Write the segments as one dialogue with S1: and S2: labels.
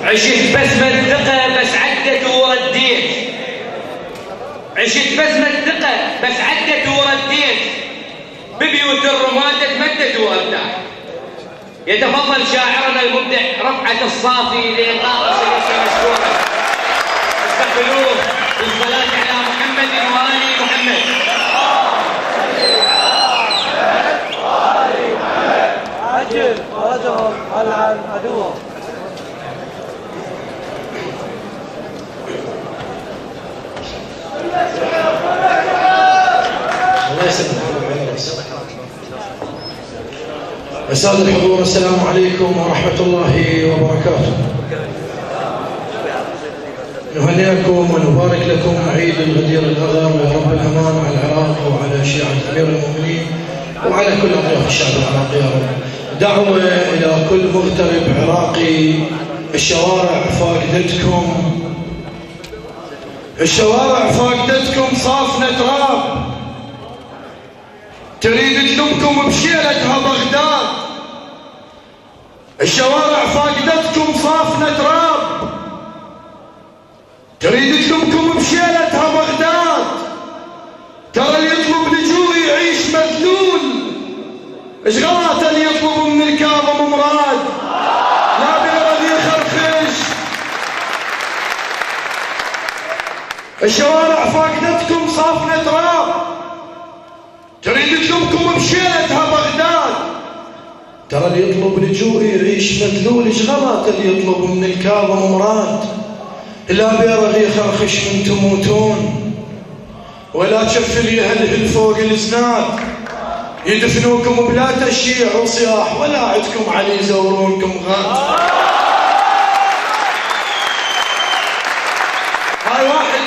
S1: عشت بس منطقة بس عدت ورديت، عشت بس منطقة بس عدت ورديت، ببيوت الرماد تمدد وارتاح. يتفضل شاعرنا المبدع رفعت الصافي لإلقاء قصيدة مشهورة. استقبلوه بالصلاة على محمد وآل محمد.
S2: عجل فرجهم على عدوهم.
S3: الله يسلمك. السادة الحضور، السلام عليكم ورحمة الله وبركاته. نهنئكم ونبارك لكم عيد الغدير الأغر ورب الأمان على العراق وعلى شيعة أمير المؤمنين وعلى كل أطياف الشعب العراقي يا رب. دعوة إلى كل مغترب عراقي، الشوارع فاقدتكم، الشوارع فاقدتكم صافنة تراب، تريد تلمكم بشيلتها بغداد. الشوارع فاقدتكم صافنة تراب، تريد تلمكم بشيلتها بغداد. ترى اللي يطلب لجوء يعيش مذلول، ايش غلط اللي يطلب من الكاظم مراد؟ لا بيرد يخرخش. الشوارع فاقدتكم صافنة تراب، تريد تلمكم بشيلتها بغداد. ترى اللي يطلب لجوء يعيش مذلول، ايش غلط اللي يطلب من الكاظم مراد؟ لا بيرغ يخرخش من تموتون، ولا تشف لي يهلهل فوق الزناد. يدفنوكم بلا تشيع وصياح، ولا عدكم علي يزورونكم غاد. هاي واحد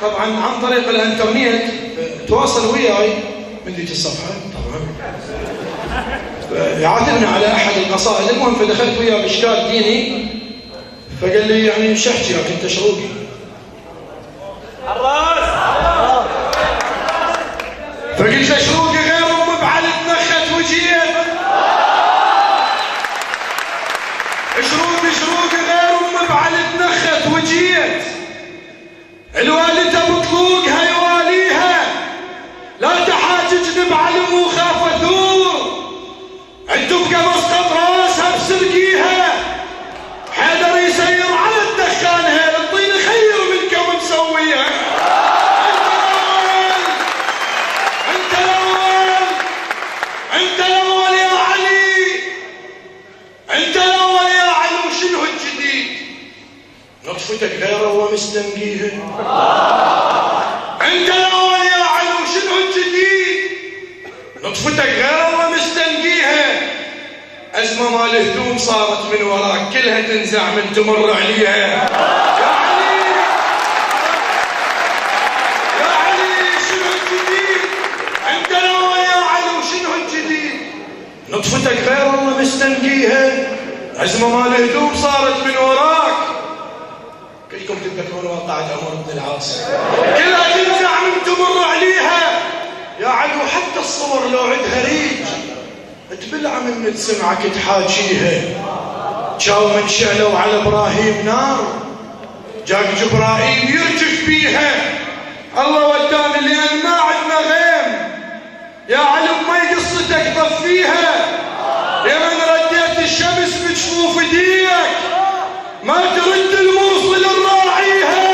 S3: طبعا عن طريق الانترنت تواصل وياي من ذيك الصفحه طبعا، يعاتبني على احد القصائد. المهم فدخلت وياه باشكال ديني، فقال لي يعني ايش احكي انت شروقي؟
S2: الراس.
S3: فقلت له شروقي غير ام بعلي تنخت وجيت. شروقي غير ام بعلي تنخت وجيت. الوالده بطلوقها يواليها، لا تحاججني بعلم وخاف ثور. الدفقه مسقط راسها بسرقيها، حيدر يسير على الدخان هيل الطين خير من كم مسويها. انت الاول يا علي، انت الاول يا علي. وشنو الجديد؟ نطفتك غيره ومستنقيها. انت الاول يا علي. وشنو الجديد؟ نطفتك غيره ومستنقيها. أزمة ما الهدوم صارت من وراك، كلها تنزع من تمر عليها. يا علي يا علي، شنو الجديد؟ انت الاول يا علي. وشنو الجديد؟ نطفتك غير الله مستنقيها. أزمة ما الهدوم صارت من وراك، كلكم تتذكرون وقعة عمر بن العاص، كلها تنزع من تمر عليها. يا علي وحتى الصور لو عندها ريج تبلع من تسمعك تحاجيها. جاو من شعلوا على ابراهيم نار، جاك جبرائيل يرجف بيها. الله وداني لان ما عندنا غيم. يا علي بمي قصتك طفيها. يا من رديت الشمس بجفوف ايديك، ما ترد الموصل الراعيها.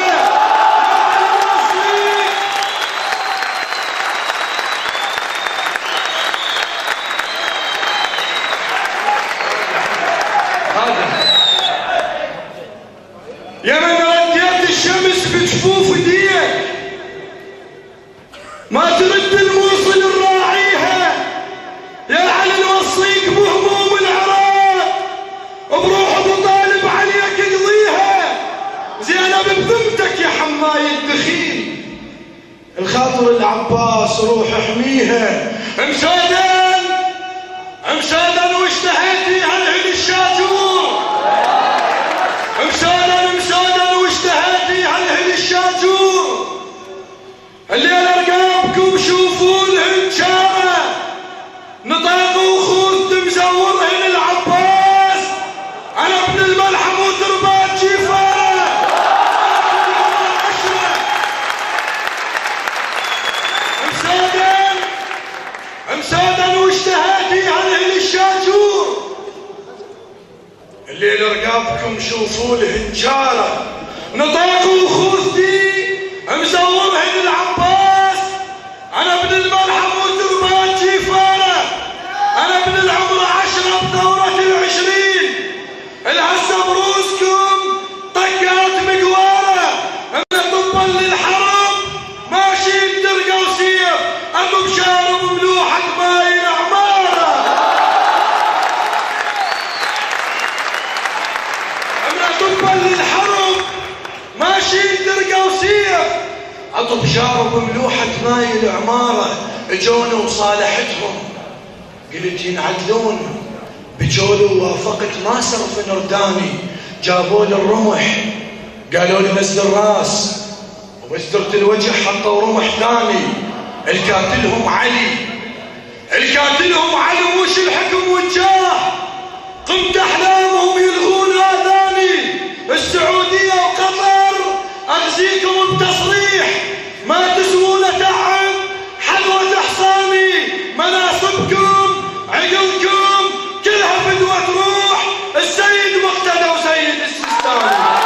S3: يا من رديت الشمس بجفوف ايديك، ما ترد الموصل الراعيها. يا علي نوصيك بهموم العراق، بروح ابو طالب عليك قضيها. زينب بذمتك يا حماي الدخيل، الخاطر العباس روح احميها. امسادا واشتهيتي هالهل الشاجور. امسادا واشتهيتي هالهل الشاجور. الليلة رقابكم شوفوا الهنشامة، نطاق وخوذ مزورهن العباس. انا ابن الملحم وتربة رقابكم شوفوا الهنجارة نطاقوا خوذتي مزورهن العباس. انا ابن الملحم وتربات جيفانة، انا ابن العمر 10 بثورة 20 الهسه بروسكم طقات مقوارة. انا طبا للحرب ماشي بدرقة وسيف ابو بشارب ملوحة ماي العمارة. انا طبا للحرب ماشي بدرقة وسيف ابو بشارب ملوحة ماي العمارة. اجونا وصالحتهم قلت ينعدلون بجولي ووافقت ناصر فنرداني. جابوا لي الرمح قالوا لي مسد الراس ومسدرة الوجه حطوا رمح ثاني. الكاتلهم علي، الكاتلهم علي وش الحكم وجاه. قمت احلامهم يلغون اذاني. السعودية وقطر اغزيكم بتصريح ما تسوون تعب حلوة حصاني. مناصبكم عقلكم كلها فدوة روح. السيد مقتدى وسيد السيستاني.